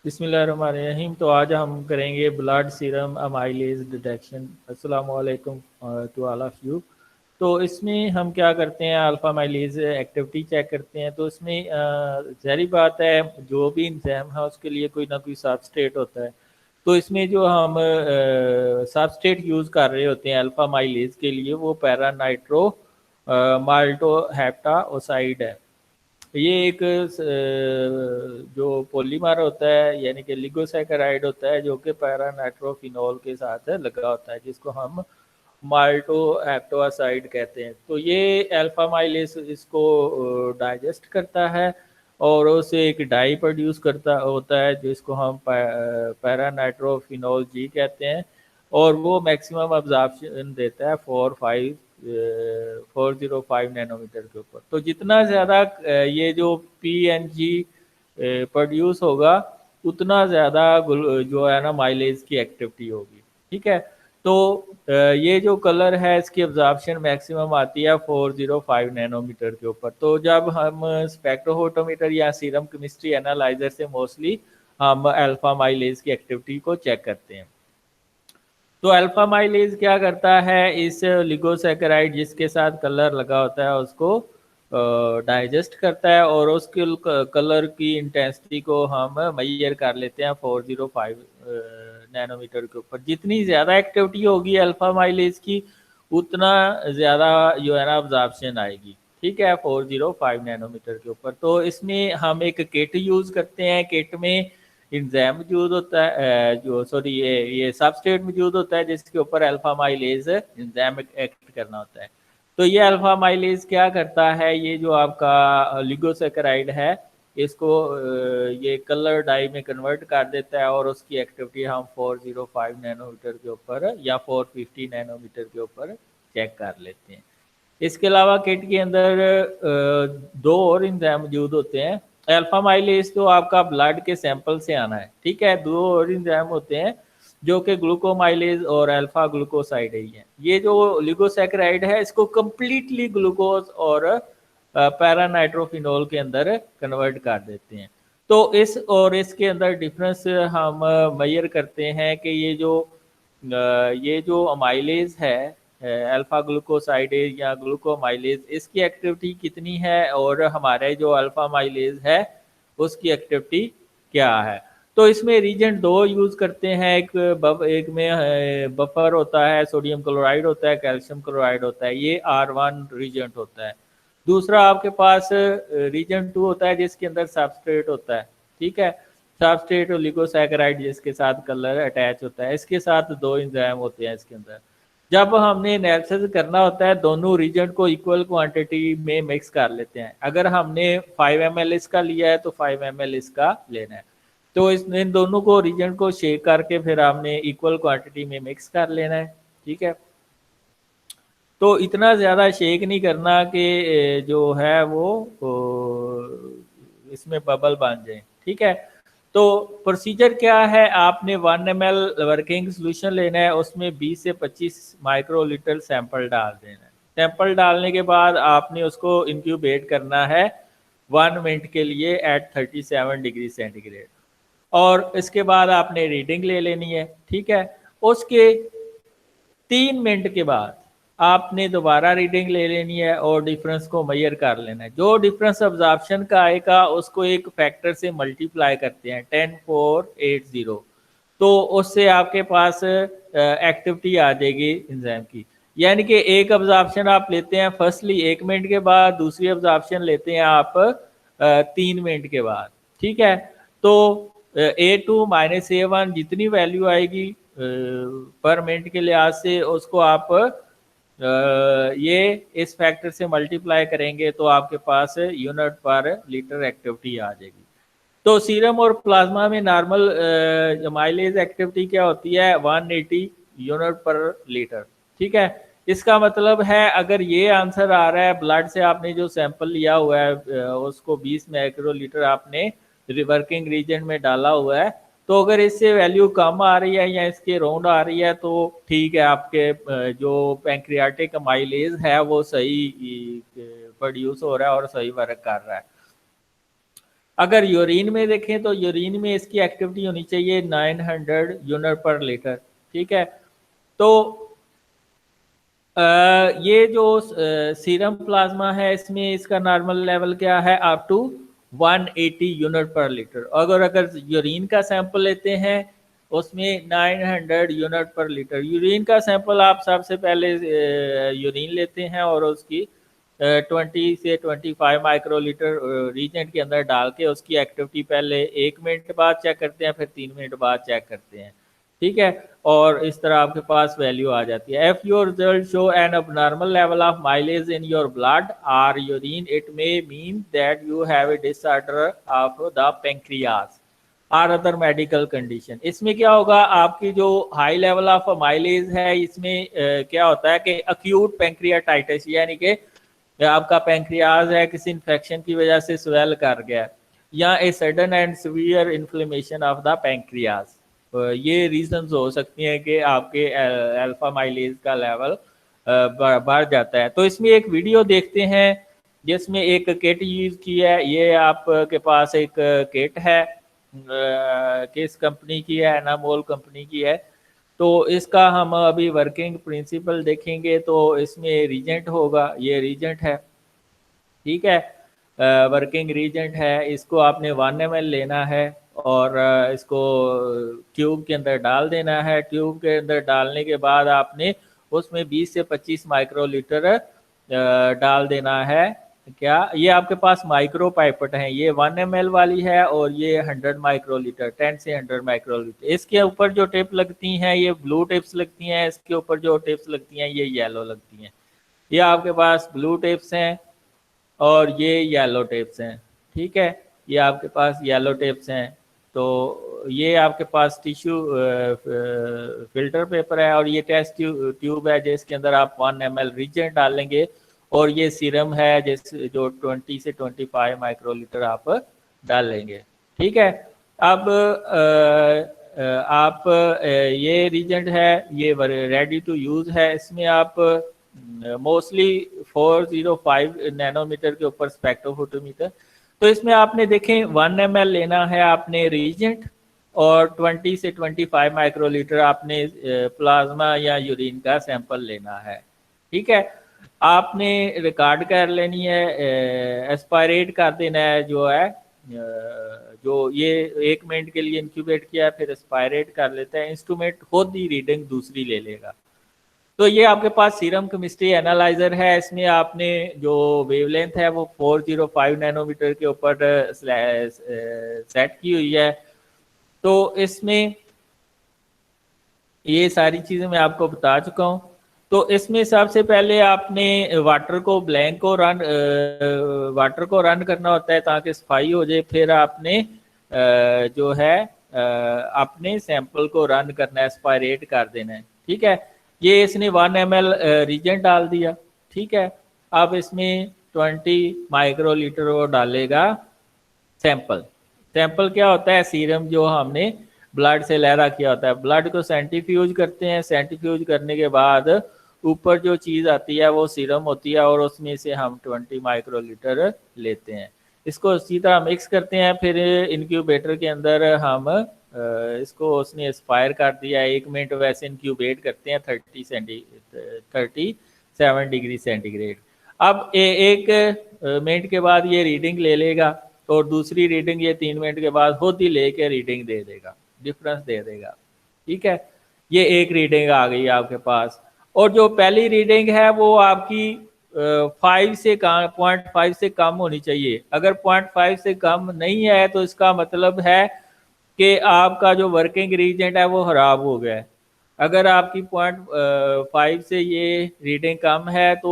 बिस्मिल्लाहिर्रहमानिर्रहीम। तो आज हम करेंगे ब्लड सीरम अमाइलेज डिटेक्शन। अस्सलाम वालेकुम टू ऑल ऑफ यू। तो इसमें हम क्या करते हैं, अल्फ़ा माइलेज एक्टिविटी चेक करते हैं। तो इसमें ज़ाहिर बात है, जो भी इंजाम है उसके लिए कोई ना कोई सबस्ट्रेट होता है। तो इसमें जो हम सबस्ट्रेट यूज़ कर रहे होते हैं अल्फ़ा माइलेज के लिए, वो पैरा नाइट्रो माल्टो हेप्टा ओसाइड है। ये एक जो पॉलीमर होता है, यानी कि लिगोसैकेराइड होता है, जो कि पैरा नाइट्रोफिनॉल के साथ लगा होता है, जिसको हम माल्टो हेप्टोसाइड कहते हैं। तो ये अल्फा माइलेज इसको डाइजेस्ट करता है और उसे एक डाई प्रोड्यूस करता होता है, जिसको हम पैरा नाइट्रोफिनॉल जी कहते हैं। और वो मैक्सिमम अब्जॉर्प्शन देता है 405 नैनोमीटर के ऊपर। तो जितना ज़्यादा ये जो PNG प्रोड्यूस होगा, उतना ज़्यादा जो है ना माइलेज की एक्टिविटी होगी। ठीक है। तो ये जो कलर है, इसकी अब्जॉर्प्शन मैक्सिमम आती है 405 नैनोमीटर के ऊपर। तो जब हम स्पेक्ट्रोफोटोमीटर या सीरम केमिस्ट्री एनालाइजर से मोस्टली हम अल्फा माइलेज की एक्टिविटी को चेक करते हैं। तो अल्फा माइलेज क्या करता है, इस लिगोसैकेराइड जिसके साथ कलर लगा होता है उसको डाइजेस्ट करता है और उसके कलर की इंटेंसिटी को हम मेजर कर लेते हैं 405 नैनोमीटर के ऊपर। जितनी ज़्यादा एक्टिविटी होगी अल्फा माइलेज की, उतना ज़्यादा जो है ना अब्जॉर्प्शन आएगी। ठीक है, 405 नैनोमीटर के ऊपर। तो इसमें हम एक किट यूज़ करते हैं। किट में एंजाइम मौजूद होता है, जो सॉरी ये सबस्ट्रेट मौजूद होता है, जिसके ऊपर अल्फा माइलेज एंजाइम एक्ट करना होता है। तो ये अल्फा माइलेज क्या करता है, ये जो आपका लिगोसैकेराइड है, इसको ये कलर डाई में कन्वर्ट कर देता है और उसकी एक्टिविटी हम 405 नैनोमीटर के ऊपर या 450 नैनोमीटर के ऊपर चेक कर लेते हैं। इसके अलावा किट के अंदर दो और एंजाइम मौजूद होते हैं। अल्फा माइलेज तो आपका ब्लड के सैंपल से आना है। ठीक है, दो और एंजाइम होते हैं जो कि ग्लूकोमाइलेज और अल्फा ग्लूकोसाइड ही है। ये जो लिगोसैकेराइड है, इसको कंप्लीटली ग्लूकोज और पैरानाइट्रोफिनॉल के अंदर कन्वर्ट कर देते हैं। तो इस और इसके अंदर डिफरेंस हम मेजर करते हैं कि ये जो अमाइलेज है, अल्फा ग्लूकोसाइडेज या ग्लूकोमाइलेज, इसकी एक्टिविटी कितनी है और हमारे जो अल्फा माइलेज है उसकी एक्टिविटी क्या है। तो इसमें रीजेंट दो यूज़ करते हैं। एक में बफर होता है, सोडियम क्लोराइड होता है, कैल्शियम क्लोराइड होता है, ये R1 रीजेंट होता है। दूसरा आपके पास रीजन 2 होता है, जिसके अंदर सबस्ट्रेट होता है। ठीक है, सबस्ट्रेट और लिगोसैकेराइड जिसके साथ कलर अटैच होता है, इसके साथ दो एंजाइम होते हैं इसके अंदर। जब हमने एनालिसिस करना होता है, दोनों रीजन को इक्वल क्वांटिटी में मिक्स कर लेते हैं। अगर हमने 5 ml इसका लिया है तो 5 ml इसका लेना है। तो इन दोनों को रीजन को शेक करके फिर हमने इक्वल क्वांटिटी में मिक्स कर लेना है। ठीक है, तो इतना ज़्यादा शेक नहीं करना कि जो है वो इसमें बबल बन जाए। ठीक है, तो प्रोसीजर क्या है, आपने 1 ml वर्किंग सोल्यूशन लेना है, उसमें 20 से 25 माइक्रोलीटर सैंपल डाल देना है। सैंपल डालने के बाद आपने उसको इंक्यूबेट करना है 1 मिनट के लिए एट 37 डिग्री सेंटीग्रेड। और इसके बाद आपने रीडिंग ले लेनी है। ठीक है, उसके 3 मिनट के बाद आपने दोबारा रीडिंग ले लेनी है और डिफरेंस को मेजर कर लेना है। जो डिफरेंस अब्जॉर्प्शन का आएगा उसको एक फैक्टर से मल्टीप्लाई करते हैं 10480। तो उससे आपके पास एक्टिविटी आ जाएगी एंजाइम की। यानी कि एक अब्जॉर्प्शन आप लेते हैं फर्स्टली 1 मिनट के बाद, दूसरी अब्जॉर्प्शन लेते हैं आप 3 मिनट के बाद। ठीक है, तो A2 - A1 जितनी वैल्यू आएगी पर मिनट के लिहाज से, उसको आप ये इस फैक्टर से मल्टीप्लाई करेंगे तो आपके पास यूनिट पर लीटर एक्टिविटी आ जाएगी। तो सीरम और प्लाज्मा में नॉर्मल माइलेज एक्टिविटी क्या होती है, 180 यूनिट पर लीटर। ठीक है, इसका मतलब है अगर ये आंसर आ रहा है, ब्लड से आपने जो सैंपल लिया हुआ है उसको 20 माइक्रोलीटर आपने वर्किंग रीजन में डाला हुआ है, तो अगर इससे वैल्यू कम आ रही है या इसके राउंड आ रही है तो ठीक है, आपके जो पैंक्रियाटिक माइलेज है वो सही प्रोड्यूस हो रहा है और सही वर्क कर रहा है। अगर यूरिन में देखें तो यूरिन में इसकी एक्टिविटी होनी चाहिए 900 यूनिट पर लीटर, ठीक है। तो ये जो सीरम प्लाज्मा है इसमें इसका नॉर्मल लेवल क्या है, अप टू 180 यूनिट पर लीटर। अगर यूरिन का सैंपल लेते हैं उसमें 900 यूनिट पर लीटर। यूरिन का सैंपल आप सबसे पहले यूरिन लेते हैं और उसकी 20 से 25 माइक्रोलीटर रीजेंट के अंदर डाल के उसकी एक्टिविटी पहले 1 मिनट बाद चेक करते हैं, फिर 3 मिनट बाद चेक करते हैं, ठीक है। और इस तरह आपके पास वैल्यू आ जाती है। If your result show an abnormal level of amylase in your blood और urine, it may mean that you have a disorder of the pancreas और अदर मेडिकल कंडीशन। इसमें क्या होगा, आपकी जो हाई लेवल ऑफ माइलेज है इसमें क्या होता है कि अक्यूट पेंक्रियाटाइटिस, यानी कि आपका पेंक्रियाज है किसी इन्फेक्शन की वजह से स्वेल कर गया, या a sudden and severe inflammation of the pancreas. ये रीजंस हो सकती हैं कि आपके अल्फा माइलेज का लेवल बढ़ जाता है। तो इसमें एक वीडियो देखते हैं जिसमें एक किट यूज की है। ये आपके पास एक किट है, किस कंपनी की है, एनामोल कंपनी की है। तो इसका हम अभी वर्किंग प्रिंसिपल देखेंगे तो इसमें रीजेंट होगा, ये रीजेंट है, ठीक है। वर्किंग रीजेंट है, इसको आपने 1 ml लेना है और इसको ट्यूब के अंदर डाल देना है। ट्यूब के अंदर डालने के बाद आपने उसमें 20 से 25 माइक्रोलीटर डाल देना है। क्या ये आपके पास माइक्रो पाइपेट हैं, ये 1 ml वाली है और ये 100 माइक्रोलीटर, 10 से 100 माइक्रोलीटर। इसके ऊपर जो टिप लगती हैं ये ब्लू टिप्स लगती हैं, इसके ऊपर जो टिप्स लगती हैं ये येलो लगती हैं। ये आपके पास ब्लू टिप्स हैं और ये येलो टेप्स हैं, ठीक है। ये आपके पास येलो टेप्स हैं। तो ये आपके पास टिश्यू फिल्टर पेपर है और ये टेस्ट ट्यूब है जिसके अंदर आप 1 ml रीजेंट डालेंगे और ये सीरम है जिस जो 20 से 25 माइक्रोलीटर आप डालेंगे, ठीक है। अब आप ये रीजेंट है, ये रेडी टू यूज़ है। इसमें आप मोस्टली 405 नैनोमीटर के ऊपर स्पेक्ट्रोफोटोमीटर। तो इसमें आपने देखें 1 ml लेना है आपने रीजेंट और 20 से 25 माइक्रोलीटर आपने प्लाज्मा या यूरिन का सैंपल लेना है, ठीक है। आपने रिकॉर्ड कर लेनी है, एस्पायरेट कर देना है, जो है जो ये 1 मिनट के लिए इंक्यूबेट किया फिर एस्पायरेट कर लेता है। इंस्ट्रूमेंट खुद ही रीडिंग दूसरी ले लेगा। तो ये आपके पास सीरम केमिस्ट्री एनालाइजर है। इसमें आपने जो वेवलेंथ है वो 405 नैनोमीटर के ऊपर सेट की हुई है। तो इसमें ये सारी चीज़ें मैं आपको बता चुका हूँ। तो इसमें सबसे पहले आपने वाटर को रन करना होता है ताकि सफाई हो जाए। फिर आपने जो है अपने सैंपल को रन करना है, एस्पायरेट कर देना है, ठीक है। ये इसने 1 ml रीजेंट डाल दिया, ठीक है। अब इसमें 20 माइक्रोलीटर वो डालेगा सैंपल। सैंपल क्या होता है, सीरम जो हमने ब्लड से लहरा किया होता है। ब्लड को सेंट्रीफ्यूज करते हैं, सेंट्रीफ्यूज करने के बाद ऊपर जो चीज़ आती है वो सीरम होती है और उसमें से हम 20 माइक्रोलीटर लेते हैं। इसको इसी तरह मिक्स करते हैं, फिर इनक्यूबेटर के अंदर हम इसको उसने एक्सपायर कर दिया। 1 मिनट वैसे इंक्यूबेट करते हैं 37 डिग्री सेंटीग्रेड। अब एक मिनट के बाद ये रीडिंग ले लेगा और दूसरी रीडिंग ये 3 मिनट के बाद खुद ही लेके रीडिंग दे देगा, डिफरेंस दे देगा, ठीक है। ये एक रीडिंग आ गई आपके पास। और जो पहली रीडिंग है वो आपकी 0.5 से कम होनी चाहिए। अगर 0.5 से कम नहीं है तो इसका मतलब है कि आपका जो वर्किंग रीजेंट है वो खराब हो गया है। अगर आपकी 0.5 से ये रीडिंग कम है तो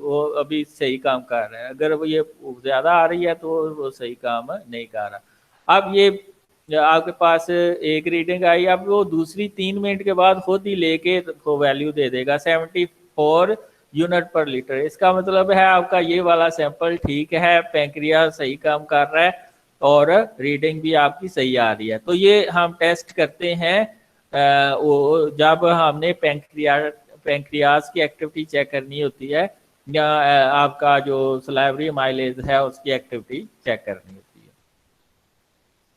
वो अभी सही काम कर रहा है। अगर वो ये ज़्यादा आ रही है तो वो सही काम नहीं कर रहा। अब ये आपके पास एक रीडिंग आई, अब वो दूसरी 3 मिनट के बाद खुद ही लेके तो वैल्यू दे देगा 74 यूनिट पर लीटर। इसका मतलब है आपका ये वाला सैंपल ठीक है, पेंक्रियाज सही काम कर रहा है और रीडिंग भी आपकी सही आ रही है। तो ये हम टेस्ट करते हैं वो जब हमने पेंक्रियाज की एक्टिविटी चेक करनी होती है या आपका जो सलाइवरी माइलेज है उसकी एक्टिविटी चेक करनी होती है।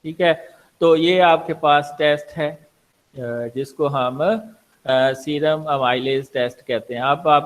ठीक है। तो ये आपके पास टेस्ट है जिसको हम सीरम अमाइलेज टेस्ट कहते हैं। अब आप